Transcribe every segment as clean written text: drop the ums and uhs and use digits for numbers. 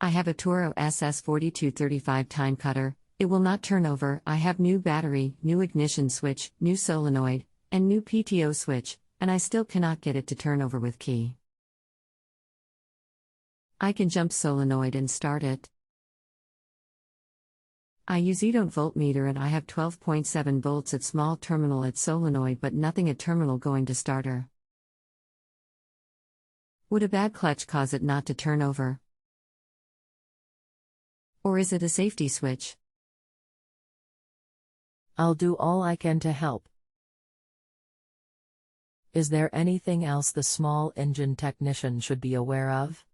I have a Toro ss4235 timecutter. It will not turn over. I have new battery, new ignition switch, new solenoid, and new PTO switch, and I still cannot get it to turn over with key. I can jump solenoid and start it. I use usedon't voltmeter and I have 12.7 volts at small terminal at solenoid but nothing at terminal going to starter. Would a bad clutch cause it not to turn over? Or is it a safety switch? I'll do all I can to help. Is there anything else the small engine technician should be aware of?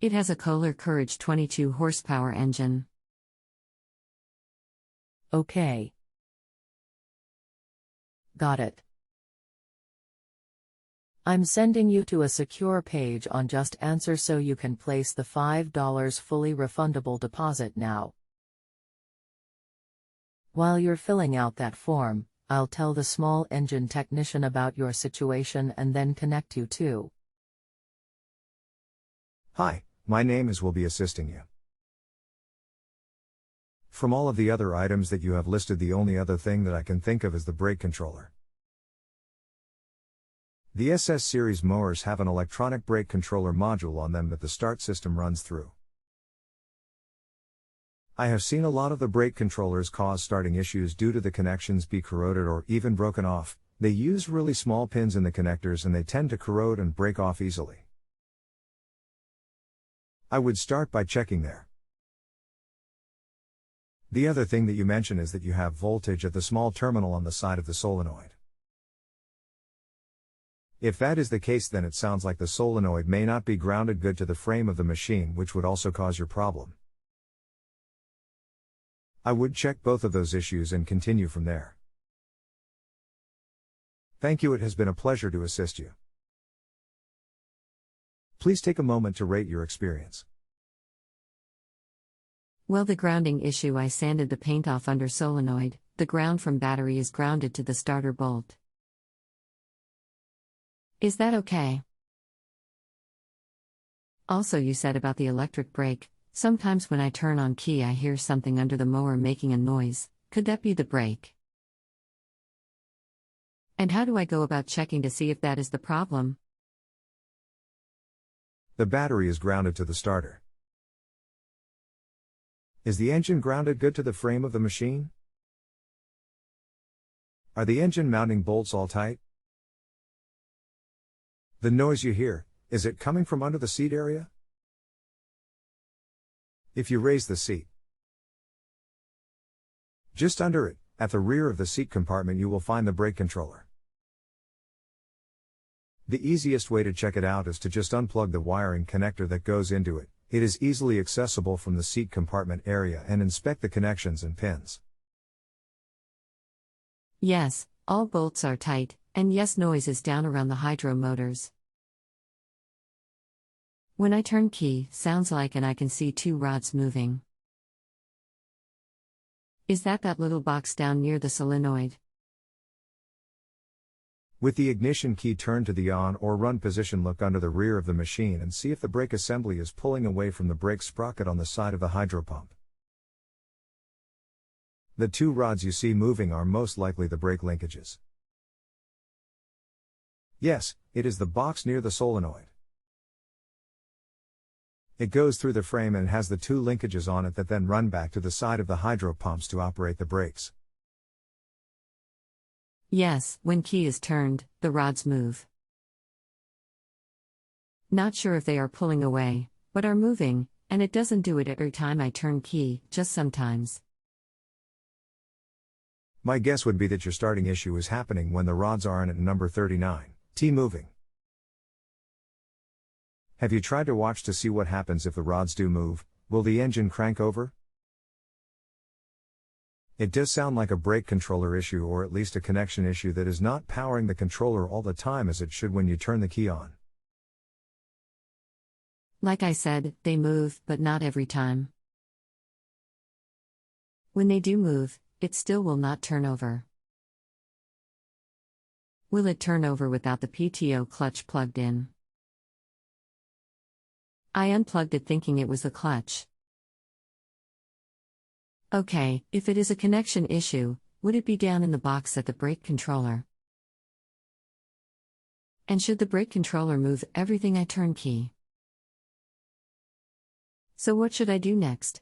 It has a Kohler Courage 22 horsepower engine. Okay. Got it. I'm sending you to a secure page on JustAnswer so you can place the $5 fully refundable deposit now. While you're filling out that form, I'll tell the small engine technician about your situation and then connect you to. Hi, my name is will be assisting you. From all of the other items that you have listed, the only other thing that I can think of is the brake controller. The SS series mowers have an electronic brake controller module on them that the start system runs through. I have seen a lot of the brake controllers cause starting issues due to the connections be corroded or even broken off. They use really small pins in the connectors and they tend to corrode and break off easily. I would start by checking there. The other thing that you mention is that you have voltage at the small terminal on the side of the solenoid. If that is the case, then it sounds like the solenoid may not be grounded good to the frame of the machine, which would also cause your problem. I would check both of those issues and continue from there. Thank you. It has been a pleasure to assist you. Please take a moment to rate your experience. Well, the grounding issue, I sanded the paint off under solenoid. The ground from battery is grounded to the starter bolt. Is that okay? Also, you said about the electric brake. Sometimes when I turn on key I hear something under the mower making a noise. Could that be the brake? And how do I go about checking to see if that is the problem? The battery is grounded to the starter. Is the engine grounded good to the frame of the machine? Are the engine mounting bolts all tight? The noise you hear, is it coming from under the seat area? If you raise the seat just under it, at the rear of the seat compartment, you will find the brake controller. The easiest way to check it out is to just unplug the wiring connector that goes into it. It is easily accessible from the seat compartment area, and inspect the connections and pins. Yes, all bolts are tight, and yes, noise is down around the hydro motors. When I turn key, sounds like, and I can see two rods moving. Is that little box down near the solenoid? With the ignition key turned to the on or run position, look under the rear of the machine and see if the brake assembly is pulling away from the brake sprocket on the side of the hydro pump. The two rods you see moving are most likely the brake linkages. Yes, it is the box near the solenoid. It goes through the frame and has the two linkages on it that then run back to the side of the hydro pumps to operate the brakes. Yes, when key is turned, the rods move. Not sure if they are pulling away, but are moving, and it doesn't do it every time I turn key, just sometimes. My guess would be that your starting issue is happening when the rods aren't at number 39, T moving. Have you tried to watch to see what happens if the rods do move? Will the engine crank over? It does sound like a brake controller issue, or at least a connection issue that is not powering the controller all the time as it should when you turn the key on. Like I said, they move, but not every time. When they do move, it still will not turn over. Will it turn over without the PTO clutch plugged in? I unplugged it thinking it was the clutch. Okay, if it is a connection issue, would it be down in the box at the brake controller? And should the brake controller move everything I turn key? So what should I do next?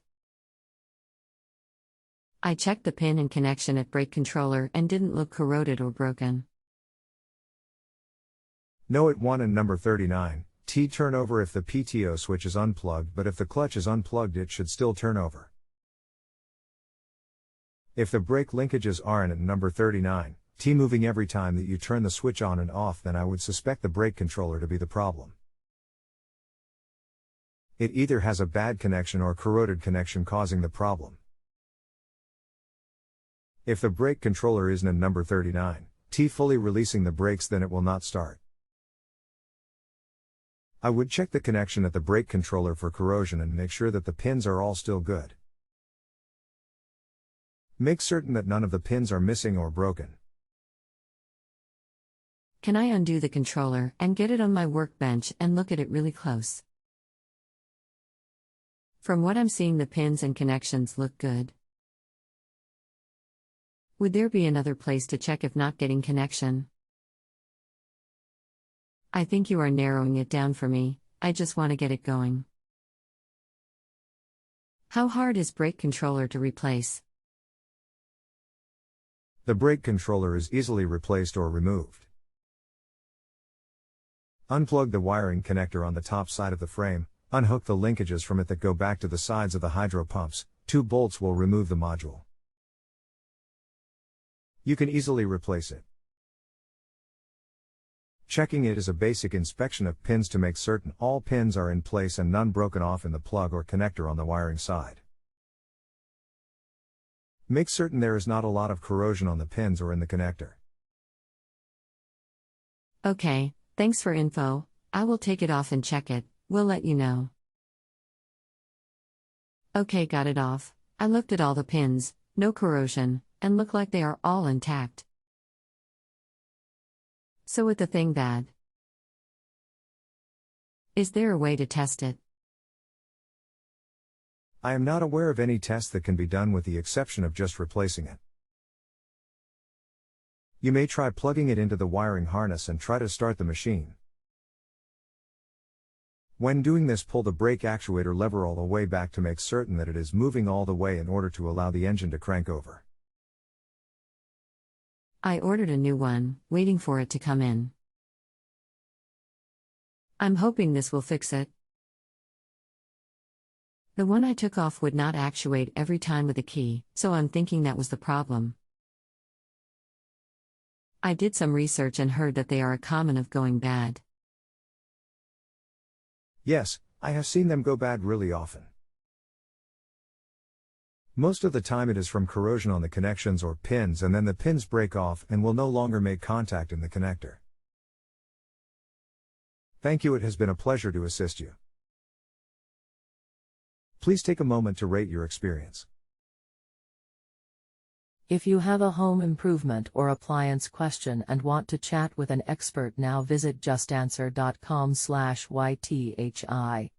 I checked the pin and connection at brake controller and didn't look corroded or broken. No at 1 and number 39, T turn over if the PTO switch is unplugged, but if the clutch is unplugged it should still turn over. If the brake linkages aren't at number 39, T moving every time that you turn the switch on and off, then I would suspect the brake controller to be the problem. It either has a bad connection or corroded connection causing the problem. If the brake controller isn't in number 39, T fully releasing the brakes, then it will not start. I would check the connection at the brake controller for corrosion and make sure that the pins are all still good. Make certain that none of the pins are missing or broken. Can I undo the controller and get it on my workbench and look at it really close? From what I'm seeing, the pins and connections look good. Would there be another place to check if not getting connection? I think you are narrowing it down for me. I just want to get it going. How hard is brake controller to replace? The brake controller is easily replaced or removed. Unplug the wiring connector on the top side of the frame, unhook the linkages from it that go back to the sides of the hydro pumps. 2 bolts will remove the module. You can easily replace it. Checking it is a basic inspection of pins to make certain all pins are in place and none broken off in the plug or connector on the wiring side. Make certain there is not a lot of corrosion on the pins or in the connector. Okay, thanks for info. I will take it off and check it. We'll let you know. Okay, got it off. I looked at all the pins, no corrosion, and look like they are all intact. So with the thing bad, is there a way to test it? I am not aware of any test that can be done with the exception of just replacing it. You may try plugging it into the wiring harness and try to start the machine. When doing this, pull the brake actuator lever all the way back to make certain that it is moving all the way in order to allow the engine to crank over. I ordered a new one, waiting for it to come in. I'm hoping this will fix it. The one I took off would not actuate every time with a key, so I'm thinking that was the problem. I did some research and heard that they are a common of going bad. Yes, I have seen them go bad really often. Most of the time it is from corrosion on the connections or pins, and then the pins break off and will no longer make contact in the connector. Thank you, it has been a pleasure to assist you. Please take a moment to rate your experience. If you have a home improvement or appliance question and want to chat with an expert now, visit justanswer.com/ythi.